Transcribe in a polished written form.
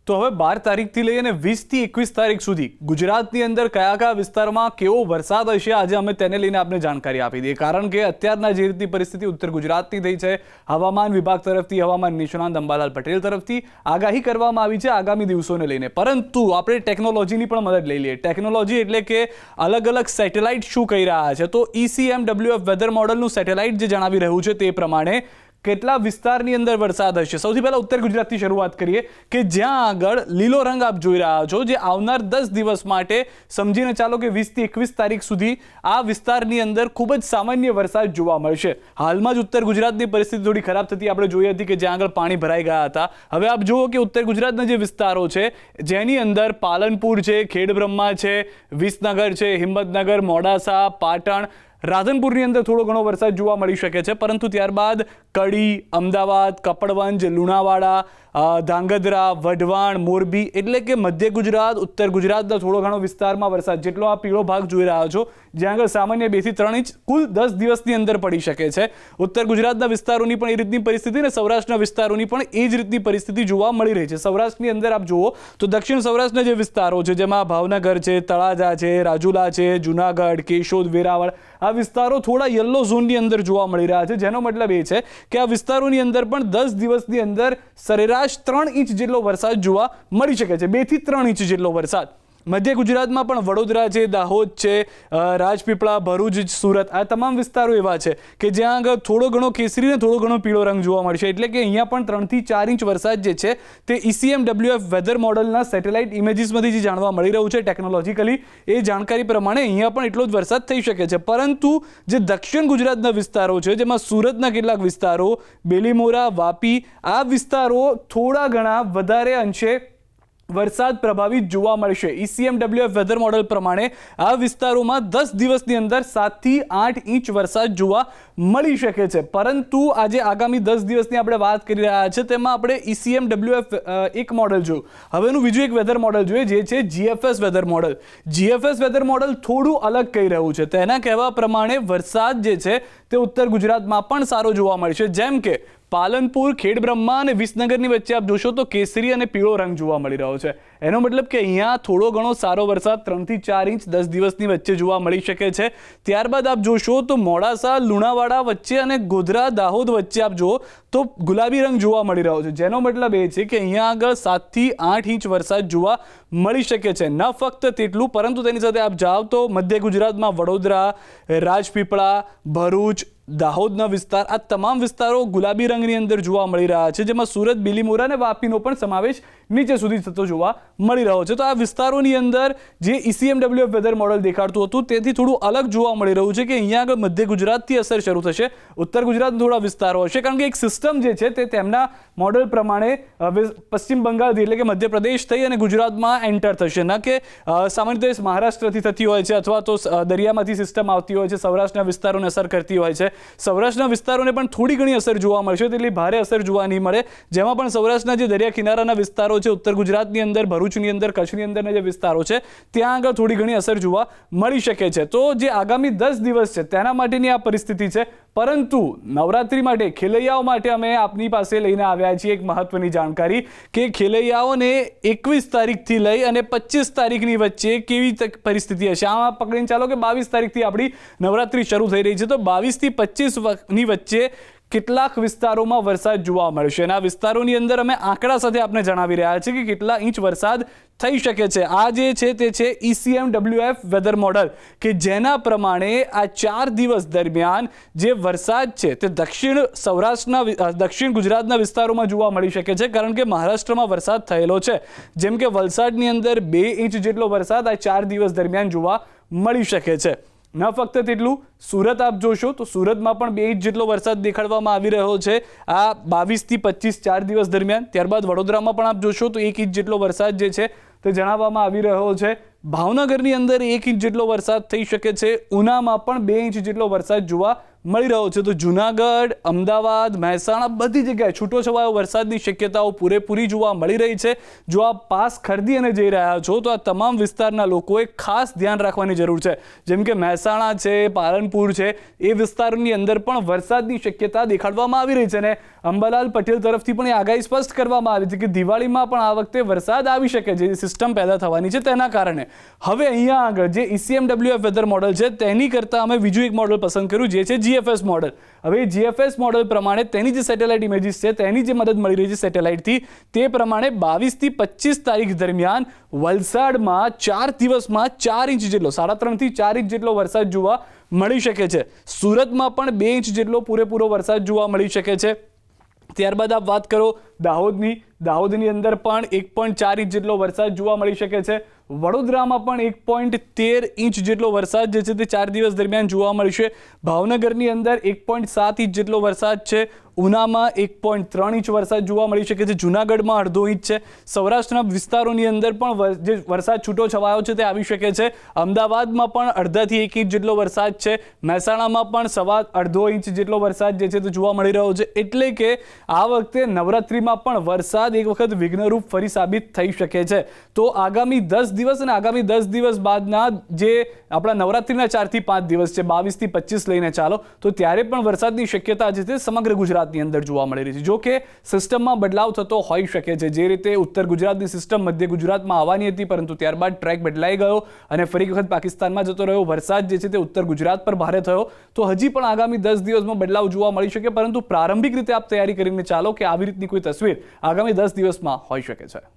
તો હવે 12 તારીખથી લઈ અને 20 થી 21 તારીખ સુધી ગુજરાતની અંદર કયા કયા વિસ્તારમાં કેવો વરસાદ હશે આજે અમે તેને લઈને આપને જાણકારી આપી દઈએ કારણ કે અત્યારના જે રીતની પરિસ્થિતિ ઉત્તર ગુજરાતની થઈ છે હવામાન વિભાગ તરફથી હવામાન નિષ્ણાંત અંબાલાલ પટેલ તરફથી આગાહી કરવામાં આવી છે આગામી દિવસોને લઈને પરંતુ આપણે ટેકનોલોજીની પણ મદદ લઈ લઈએ ટેકનોલોજી એટલે કે અલગ અલગ સેટેલાઇટ શું કહી રહ્યા છે તો ECMWF વેધર મોડલનું સેટેલાઇટ જે જણાવી રહ્યું છે તે પ્રમાણે કેટલા વિસ્તારની અંદર વરસાદ હશે સૌથી પહેલા ઉત્તર ગુજરાતથી શરૂઆત કરીએ કે જ્યાં આગળ લીલો રંગ આપ જોઈ રહ્યા છો જે આવનાર 10 દિવસ માટે સમજીને ચાલો કે 20 થી 21 તારીખ સુધી આ વિસ્તારની અંદર ખૂબ જ સામાન્ય વરસાદ જોવા મળશે હાલમાં જ ઉત્તર ગુજરાતની પરિસ્થિતિ થોડી ખરાબ થતી આપણે જોઈ હતી કે જ્યાં આગળ પાણી ભરાઈ ગયા હતા હવે આપ જુઓ કે ઉત્તર ગુજરાતના જે વિસ્તારો છે જેની અંદર પાલનપુર છે ખેડબ્રહ્મા છે વિસનગર છે હિંમતનગર મોડાસા પાટણ રાધનપુરની અંદર થોડો ઘણો વરસાદ જોવા મળી શકે છે પરંતુ ત્યારબાદ કડી અમદાવાદ કપડવંજ લુણાવાડા ધાંગધ્રા વઢવાણ મોરબી એટલે કે મધ્ય ગુજરાત ઉત્તર ગુજરાતના થોડો ઘણો વિસ્તારમાં વરસાદ જેટલો આ પીળો ભાગ જોઈ રહ્યા છો જ્યાં આગળ સામાન્ય 2 થી 3 ઇંચ કુલ 10 દિવસની અંદર પડી શકે છે ઉત્તર ગુજરાતના વિસ્તારોની પણ એ રીતની પરિસ્થિતિ અને સૌરાષ્ટ્રના વિસ્તારોની પણ એ જ રીતની પરિસ્થિતિ જોવા મળી રહી છે સૌરાષ્ટ્રની અંદર આપ જુઓ તો દક્ષિણ સૌરાષ્ટ્રના જે વિસ્તારો છે જેમાં ભાવનગર છે તળાજા છે રાજુલા છે જુનાગઢ કેશોદ વેરાવળ આ વિસ્તારો થોડા યલો ઝોનની અંદર જોવા મળી રહ્યા છે જેનો મતલબ એ છે કે આ વિસ્તારોની અંદર પણ 10 દિવસની અંદર સરેરાશ 3 ઇંચ જેટલો વરસાદ જોવા મળી શકે છે 2 થી 3 ઇંચ જેટલો વરસાદ મધ્ય ગુજરાતમાં પણ વડોદરા છે દાહોદ છે રાજપીપળા ભરૂચ સુરત આ તમામ વિસ્તારો એવા છે કે જ્યાં આગળ થોડો ઘણો કેસરી અને થોડો ઘણો પીળો રંગ જોવા મળશે એટલે કે અહીંયા પણ 3 થી 4 ઇંચ વરસાદ જે છે તે ECMWF વેધર મોડલના સેટેલાઇટ ઇમેજીસમાંથી જે જાણવા મળી રહ્યું છે ટેકનોલોજીકલી એ જાણકારી પ્રમાણે અહીંયા પણ એટલો જ વરસાદ થઈ શકે છે પરંતુ જે દક્ષિણ ગુજરાતના વિસ્તારો છે જેમાં સુરતના કેટલાક વિસ્તારો બેલીમોરા વાપી આ વિસ્તારો થોડા ઘણા વધારે અંશે વરસાદ પ્રભાવિત જોવા મળશે ECMWF વેધર મોડલ પ્રમાણે આ વિસ્તારોમાં 10 દિવસની અંદર 7 થી 8 ઇંચ વરસાદ જોવા મળી શકે છે પરંતુ આજે આગામી 10 દિવસની આપણે વાત કરી રહ્યા છે તેમાં આપણે ECMWF એક મોડલ જોયું હવેનું બીજું એક વેધર મોડલ જોઈએ જે છે GFS weather model GFS weather model થોડું અલગ કહી રહ્યું છે તેના કહેવા પ્રમાણે વરસાદ જે છે તે ઉત્તર ગુજરાતમાં પણ સારો જોવા મળશે જેમ કે પાલનપુર ખેડબ્રહ્મા અને વિસનગરની વચ્ચે આપ જોશો તો કેસરી અને પીળો રંગ જોવા મળી રહ્યો છે એનો મતલબ કે અહીંયા થોડો ઘણો સારો વરસાદ 3 થી 4 ઇંચ 10 દિવસની વચ્ચે જોવા મળી શકે છે ત્યારબાદ આપ જોશો તો મોડાસા લુણાવાડા વચ્ચે અને ગોધરા દાહોદ વચ્ચે આપ જુઓ તો ગુલાબી રંગ જોવા મળી રહ્યો છે જેનો મતલબ એ છે કે અહીંયા આગળ 7 થી 8 ઇંચ વરસાદ જોવા મળી શકે છે ન ફક્ત તેટલું પરંતુ તેની સાથે આપ જાઓ તો મધ્ય ગુજરાતમાં વડોદરા રાજપીપળા ભરૂચ દાહોદના વિસ્તાર આ તમામ વિસ્તારો ગુલાબી રંગની અંદર જોવા મળી રહ્યા છે જેમાં સુરત બીલીમોરા અને વાપીનો પણ સમાવેશ નીચે સુધી થતો જોવા મળી રહ્યો છે તો આ વિસ્તારોની અંદર જે ECMWF વેધર મોડલ દેખાડતું હતું તેથી થોડું અલગ જોવા મળી રહ્યું છે કે અહીંયા આગળ મધ્ય ગુજરાતથી અસર શરૂ થશે ઉત્તર ગુજરાતના થોડા વિસ્તારો હશે કારણ કે એક સિસ્ટમ જે છે તે તેમના મોડલ પ્રમાણે પશ્ચિમ બંગાળથી એટલે કે મધ્યપ્રદેશ થઈ અને ગુજરાતમાં એન્ટર થશે ન કે સામાન્ય રીતે મહારાષ્ટ્રથી થતી હોય છે અથવા તો દરિયામાંથી સિસ્ટમ આવતી હોય છે સૌરાષ્ટ્રના વિસ્તારોને અસર કરતી હોય છે સૌરાષ્ટ્રના વિસ્તારોને પણ થોડી ઘણી અસર જોવા મળશે તેટલી ભારે અસર જોવા નહીં મળે જેમાં પણ સૌરાષ્ટ્રના જે દરિયા કિનારાના વિસ્તારો છે ઉત્તર ગુજરાતની અંદર ભરૂચની અંદર કચ્છની અંદરના જે વિસ્તારો છે ત્યાં આગળ થોડી ઘણી અસર જોવા મળી શકે છે તો જે આગામી 10 દિવસ છે તેના માટેની આ પરિસ્થિતિ છે પરંતુ નવરાત્રી માટે ખેલૈયાઓ માટે અમે આપની પાસે લઈને આવ્યા છીએ એક મહત્વની જાણકારી કે ખેલૈયાઓને 21 તારીખથી લઈ અને 25 તારીખની વચ્ચે કેવી પરિસ્થિતિ હશે આમાં પકડીને ચાલો કે 22 તારીખથી આપણી નવરાત્રી શરૂ થઈ રહી છે તો 22 થી 25 ની વચ્ચે કેટલાક વિસ્તારોમાં વરસાદ જોવા મળશે અને આ વિસ્તારોની અંદર અમે આંકડા સાથે આપને જણાવી રહ્યા છીએ કે કેટલા ઇંચ વરસાદ થઈ શકે છે આ જે છે તે છે ECMWF વેધર મોડલ કે જેના પ્રમાણે આ 4 દિવસ દરમિયાન જે વરસાદ છે તે દક્ષિણ ગુજરાતના વિસ્તારોમાં જોવા મળી શકે છે કારણ કે મહારાષ્ટ્રમાં વરસાદ થયેલો છે જેમ કે વલસાડની અંદર 2 ઇંચ જેટલો વરસાદ આ 4 દિવસ દરમિયાન જોવા મળી શકે છે ન ફક્ત તેટલું સુરત આપ જોશો તો સુરતમાં પણ 2 ઇંચ જેટલો વરસાદ દેખાડવામાં આવી રહ્યો છે આ 22 થી 25 4 દિવસ દરમિયાન ત્યારબાદ વડોદરામાં પણ આપ જોશો તો 1 ઇંચ જેટલો વરસાદ જે છે તે જણાવવામાં આવી રહ્યો છે ભાવનગરની અંદર 1 ઇંચ જેટલો વરસાદ થઈ શકે છે ઉનામાં પણ 2 ઇંચ જેટલો વરસાદ જોવા મળી રહ્યો છે. તો જૂનાગઢ, અમદાવાદ, મહેસાણા બધી જગ્યાએ છૂટોછવાયો વરસાદની શક્યતાઓ પૂરેપૂરી જોવા મળી રહી છે. જો આપ પાસ ખરીદી અને જઈ રહ્યા છો તો આ તમામ વિસ્તારના લોકોએ ખાસ ધ્યાન રાખવાની જરૂર છે. જેમ કે મહેસાણા છે, પાલનપુર છે, એ વિસ્તારોની અંદર પણ વરસાદની શક્યતા દેખાડવામાં આવી રહી છે. અને અંબાલાલ પટેલ તરફથી પણ એ આગાહી સ્પષ્ટ કરવામાં આવી છે કે દિવાળીમાં પણ આ વખતે વરસાદ આવી શકે, જે સિસ્ટમ પેદા થવાની છે તેના કારણે. હવે અહીંયા આગળ જે ECMWF વેધર મોડલ છે તેની કરતાં અમે બીજું એક મોડલ પસંદ કર્યું, જે છે GFS મોડલ. હવે GFS મોડલ પ્રમાણે તેની જે સેટેલાઇટ ઇમેજીસ છે તેની જે મદદ મળી રહી છે સેટેલાઇટથી, તે પ્રમાણે 22 થી 25 તારીખ દરમિયાન વલસાડમાં 4 દિવસમાં 4 ઇંચ જેટલો, 3.5 થી 4 ઇંચ જેટલો વરસાદ જોવા મળી શકે છે. સુરતમાં પણ 2 ઇંચ જેટલો પૂરેપૂરો વરસાદ જોવા મળી શકે છે. ત્યારબાદ આપ વાત કરો દાહોદની અંદર પણ 1.4 ઇંચ જેટલો વરસાદ જોવા મળી શકે છે. વડોદરામાં પણ 1.13 ઇંચ જેટલો વરસાદ જે છે તે 4 દિવસ દરમિયાન જોવા મળશે. ભાવનગરની અંદર 1.7 ઇંચ જેટલો વરસાદ છે. ઉનામાં 1.3 ઇંચ વરસાદ જોવા મળી શકે છે. જૂનાગઢમાં 1.5 ઇંચ છે. સૌરાષ્ટ્રના વિસ્તારોની અંદર પણ જે વરસાદ છૂટો છવાયો છે તે આવી શકે છે. અમદાવાદમાં પણ 0.5 થી 1 ઇંચ જેટલો વરસાદ છે. મહેસાણામાં પણ 1.25 ઇંચ જેટલો વરસાદ જે છે તે જોવા મળી રહ્યો છે. એટલે કે આ વખતે નવરાત્રિમાં પણ વરસાદ એક વખત વિઘ્નરૂપ ફરી સાબિત થઈ શકે છે. તો આગામી 10 દિવસ અને આગામી 10 દિવસ બાદના જે આપણા નવરાત્રિના 4 થી 5 દિવસ છે, 22 થી 25 લઈને ચાલો, તો ત્યારે પણ વરસાદની શક્યતા જે છે સમગ્ર ગુજરાતની અંદર જોવા મળી રહી છે. જો કે સિસ્ટમમાં બદલાવ થતો હોઈ શકે છે. જે રીતે ઉત્તર ગુજરાતની સિસ્ટમ મધ્ય ગુજરાતમાં આવવાની હતી, પરંતુ ત્યારબાદ ટ્રેક બદલાઈ ગયો અને ફરી વખત પાકિસ્તાનમાં જતો રહ્યો. વરસાદ જે છે તે ઉત્તર ગુજરાત પર ભારે થયો. તો હજી પણ આગામી 10 દિવસમાં બદલાવ જોવા મળી શકે, પરંતુ પ્રારંભિક રીતે આપ તૈયારી કરીને ચાલો કે આવી રીતની કોઈ તસવીર આગામી 10 દિવસમાં હોઈ શકે છે.